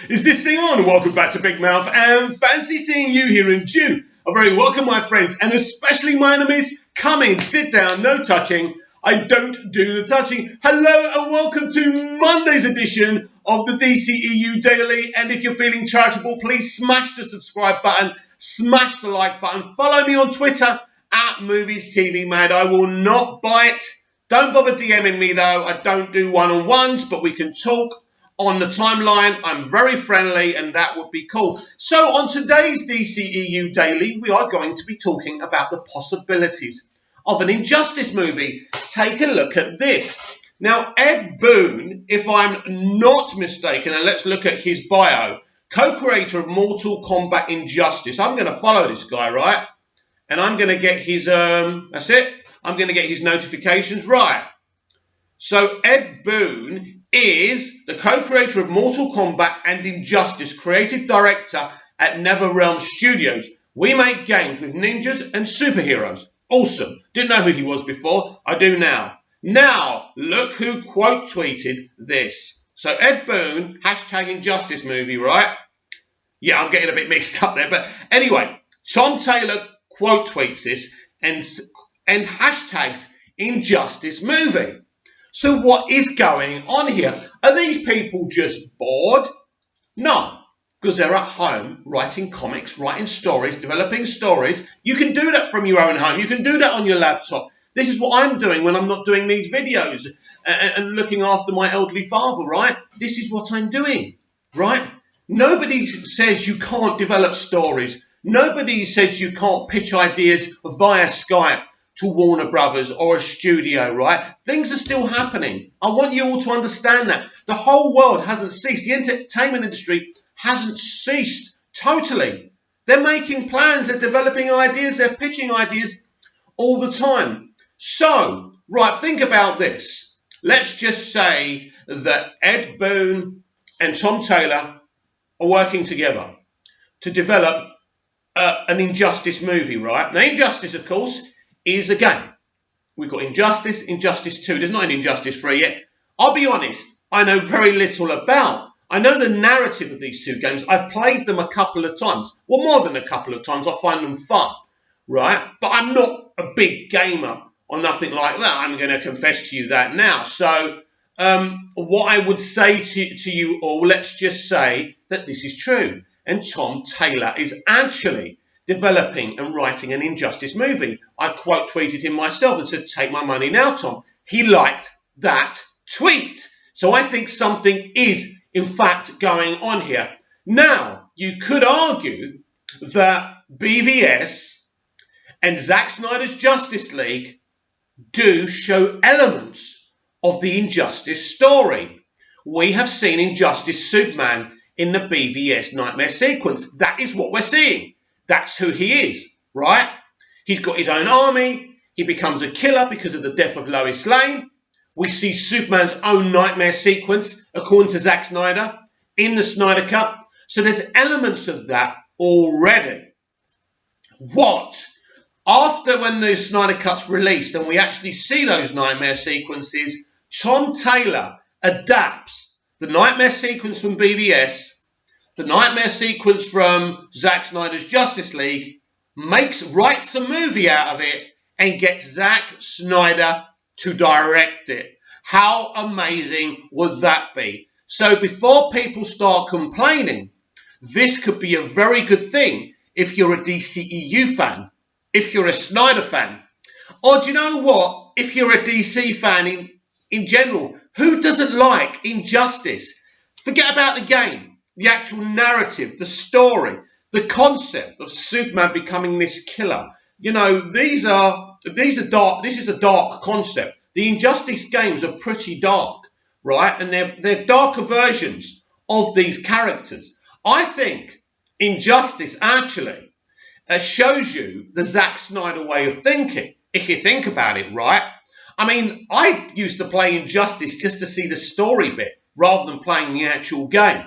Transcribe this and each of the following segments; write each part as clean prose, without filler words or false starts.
Is this thing on? Welcome back to Big Mouth and fancy seeing you here in June. A very welcome, my friends, and especially my enemies. Come in, sit down, no touching. I don't do the touching. Hello and welcome to Monday's edition of the dceu Daily. And if you're feeling charitable, please smash the subscribe button, smash the like button, follow me on Twitter at Movies TV Mad. I will not bite. Don't bother DMing me though. I don't do one-on-ones, but we can talk on the timeline. I'm very friendly and that would be cool. So on today's dceu Daily, we are going to be talking about the possibilities of an Injustice movie. Take a look at this. Now, Ed Boon, if I'm not mistaken, and let's look at his bio, co-creator of Mortal Kombat Injustice. I'm going to follow this guy, right? And I'm going to get his, that's it. I'm going to get his notifications, right? So Ed Boon is the co-creator of Mortal Kombat and Injustice, creative director at NetherRealm Studios. We make games with ninjas and superheroes. Awesome. Didn't know who he was before. I do now. Now, look who quote tweeted this. So Ed Boon, hashtag Injustice movie, right? Yeah, I'm getting a bit mixed up there. But anyway, Tom Taylor quote tweets this and hashtags Injustice movie. So what is going on here? Are these people just bored? No, because they're at home writing comics, writing stories, developing stories. You can do that from your own home. You can do that on your laptop. This is what I'm doing when I'm not doing these videos and looking after my elderly father, right? This is what I'm doing, right? Nobody says you can't develop stories. Nobody says you can't pitch ideas via Skype to Warner Brothers or a studio, right? Things are still happening. I want you all to understand that. The whole world hasn't ceased. The entertainment industry hasn't ceased totally. They're making plans, they're developing ideas, they're pitching ideas all the time. So, right, think about this. Let's just say that Ed Boon and Tom Taylor are working together to develop an Injustice movie, right? Now, Injustice, of course, is a game. We've got Injustice, Injustice 2. There's not an Injustice 3 yet. I'll be honest, I know very little about. I know the narrative of these two games. I've played them a couple of times. Well, more than a couple of times. I find them fun, right? But I'm not a big gamer or nothing like that. I'm going to confess to you that now. So what I would say to you all, let's just say that this is true. And Tom Taylor is actually developing and writing an Injustice movie. I quote tweeted him myself and said, take my money now, Tom. He liked that tweet. So I think something is, in fact, going on here. Now, you could argue that BVS and Zack Snyder's Justice League do show elements of the Injustice story. We have seen Injustice Superman in the BVS Nightmare sequence. That is what we're seeing. That's who he is, right? He's got his own army. He becomes a killer because of the death of Lois Lane. We see Superman's own nightmare sequence, according to Zack Snyder, in the Snyder Cut. So there's elements of that already. What? After when the Snyder Cut's released and we actually see those nightmare sequences, Tom Taylor adapts the nightmare sequence from BVS, the nightmare sequence from Zack Snyder's Justice League, writes a movie out of it, and gets Zack Snyder to direct it. How amazing would that be? So before people start complaining, this could be a very good thing if you're a DCEU fan, if you're a Snyder fan, or do you know what? If you're a DC fan in general, who doesn't like Injustice? Forget about the game, the actual narrative, the story, the concept of Superman becoming this killer. You know, these are dark. This is a dark concept. The Injustice games are pretty dark, right? And they're darker versions of these characters. I think Injustice actually shows you the Zack Snyder way of thinking, if you think about it, right? I mean, I used to play Injustice just to see the story bit rather than playing the actual game.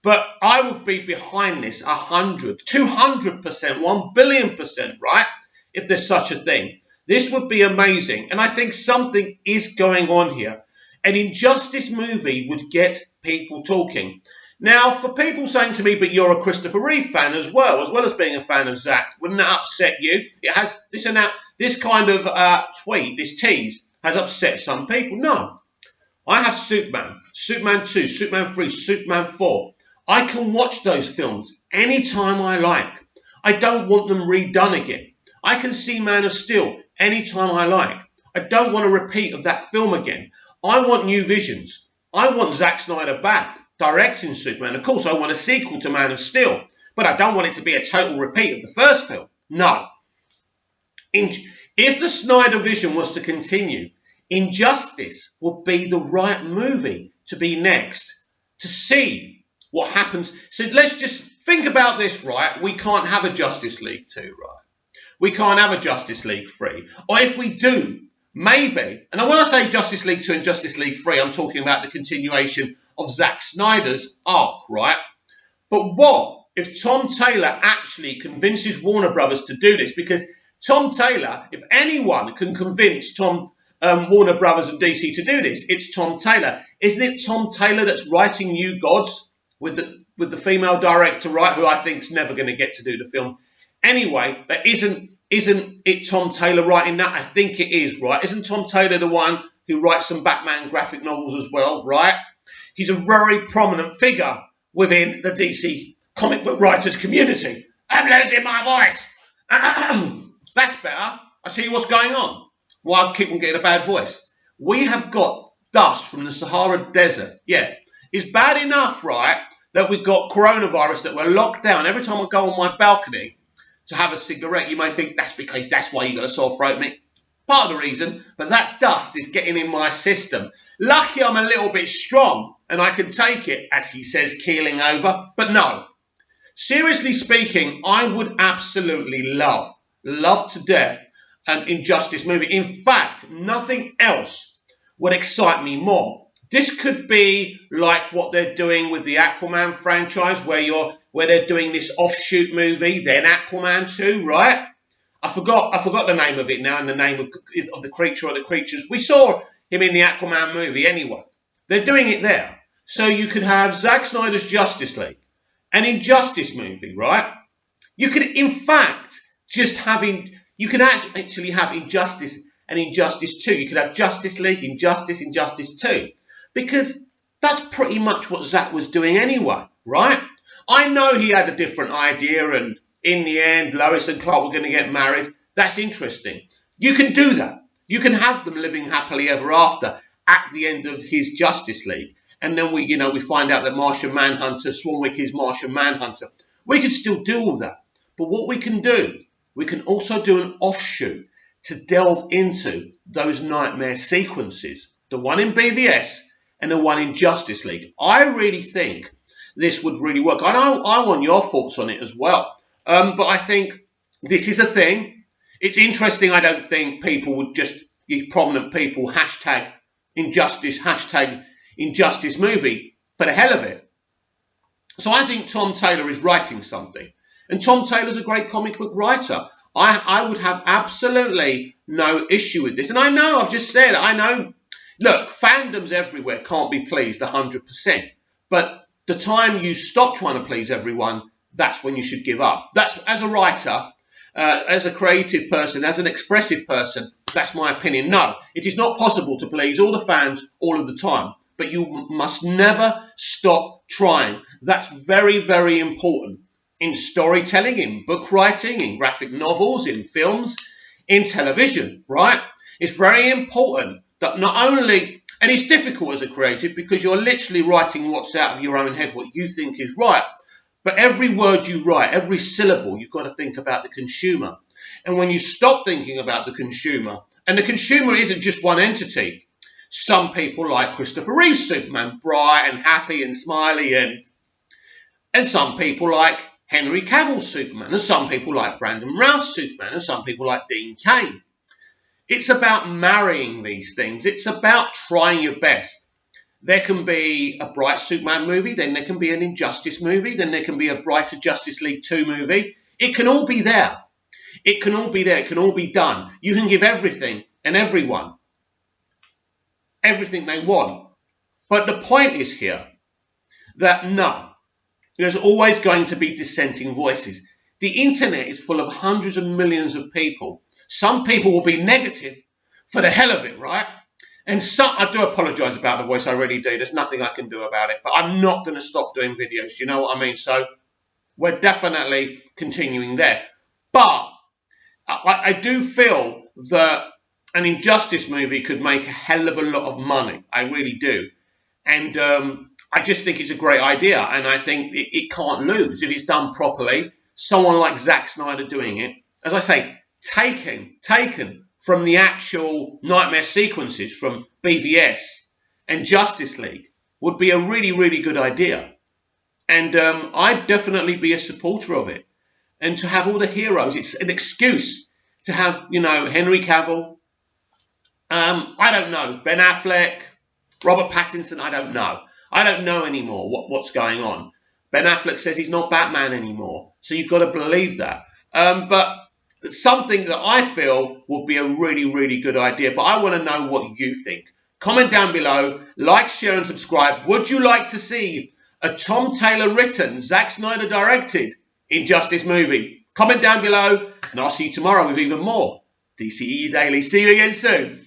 But I would be behind this 100, 200%, 1 billion%, right? If there's such a thing. This would be amazing. And I think something is going on here. An Injustice movie would get people talking. Now, for people saying to me, but you're a Christopher Reeve fan as well as being a fan of Zack, wouldn't that upset you? It has this kind of tweet, this tease, has upset some people. No. I have Superman, Superman 2, Superman 3, Superman 4. I can watch those films anytime I like. I don't want them redone again. I can see Man of Steel anytime I like. I don't want a repeat of that film again. I want new visions. I want Zack Snyder back, directing Superman. Of course, I want a sequel to Man of Steel, but I don't want it to be a total repeat of the first film. No. If the Snyder vision was to continue, Injustice would be the right movie to be next, to see what happens. So let's just think about this, right? We can't have a Justice League 2, right? We can't have a Justice League 3. Or if we do, maybe, and when I say Justice League 2 and Justice League 3, I'm talking about the continuation of Zack Snyder's arc, right? But what if Tom Taylor actually convinces Warner Brothers to do this? Because Tom Taylor, if anyone can convince Warner Brothers and DC to do this, it's Tom Taylor. Isn't it Tom Taylor that's writing New Gods with the female director, right, who I think is never going to get to do the film anyway? But isn't it Tom Taylor writing that? I think it is, right? Isn't Tom Taylor the one who writes some Batman graphic novels as well, right? He's a very prominent figure within the DC comic book writers community. I'm losing my voice. That's better. I tell you what's going on. Why I keep on getting a bad voice. We have got dust from the Sahara Desert. Yeah, it's bad enough, right, that we've got coronavirus, that we're locked down. Every time I go on my balcony to have a cigarette, you may think that's why you got a sore throat, mate. Part of the reason, but that dust is getting in my system. Lucky I'm a little bit strong and I can take it, as he says, keeling over. But no, seriously speaking, I would absolutely love to death an Injustice movie. In fact, nothing else would excite me more. This could be like what they're doing with the Aquaman franchise, where they're doing this offshoot movie, then Aquaman 2, right? I forgot the name of it now, and the name of the creature or the creatures. We saw him in the Aquaman movie anyway. They're doing it there. So you could have Zack Snyder's Justice League, an Injustice movie, right? You could, in fact, you could actually have Injustice and Injustice 2. You could have Justice League, Injustice 2. Because that's pretty much what Zack was doing anyway, right? I know he had a different idea, and in the end, Lois and Clark were going to get married. That's interesting. You can do that. You can have them living happily ever after at the end of his Justice League. And then we find out that Martian Manhunter, Swanwick is Martian Manhunter. We can still do all that. But what we can do, we can also do an offshoot to delve into those nightmare sequences. The one in BVS and the one in Justice League. I really think this would really work. I want your thoughts on it as well. But I think this is a thing. It's interesting. I don't think people would just, prominent people, hashtag Injustice movie for the hell of it. So I think Tom Taylor is writing something. And Tom Taylor's a great comic book writer. I would have absolutely no issue with this. And I know, I've just said, look, fandoms everywhere can't be pleased 100%. But the time you stop trying to please everyone, that's when you should give up. That's, as a writer, as a creative person, as an expressive person, that's my opinion. No, it is not possible to please all the fans all of the time. But you must never stop trying. That's very, very important. In storytelling, in book writing, in graphic novels, in films, in television, right? It's very important that not only, and it's difficult as a creative because you're literally writing what's out of your own head, what you think is right. But every word you write, every syllable, you've got to think about the consumer. And when you stop thinking about the consumer, and the consumer isn't just one entity. Some people like Christopher Reeve's Superman, bright and happy and smiley, and some people like Henry Cavill's Superman, and some people like Brandon Routh's Superman, and some people like Dean Cain. It's about marrying these things. It's about trying your best. There can be a bright Superman movie, then there can be an Injustice movie, then there can be a brighter Justice League 2 movie. It can all be there. It can all be there. It can all be done. You can give everything and everyone everything they want. But the point is here that no, There's always going to be dissenting voices. The internet is full of hundreds of millions of people. Some people will be negative for the hell of it, right? And some, I do apologise about the voice, I really do. There's nothing I can do about it. But I'm not going to stop doing videos, you know what I mean? So we're definitely continuing there. But I do feel that an Injustice movie could make a hell of a lot of money. I really do. And I just think it's a great idea. And I think it can't lose if it's done properly. Someone like Zack Snyder doing it, as I say, taken from the actual nightmare sequences from BVS and Justice League would be a really, really good idea. And I'd definitely be a supporter of it. And to have all the heroes, it's an excuse to have, you know, Henry Cavill, I don't know, Ben Affleck, Robert Pattinson, I don't know. I don't know anymore what's going on. Ben Affleck says he's not Batman anymore. So you've got to believe that. But something that I feel would be a really, really good idea. But I want to know what you think. Comment down below, like, share and subscribe. Would you like to see a Tom Taylor written, Zack Snyder directed Injustice movie? Comment down below and I'll see you tomorrow with even more DCEU Daily. See you again soon.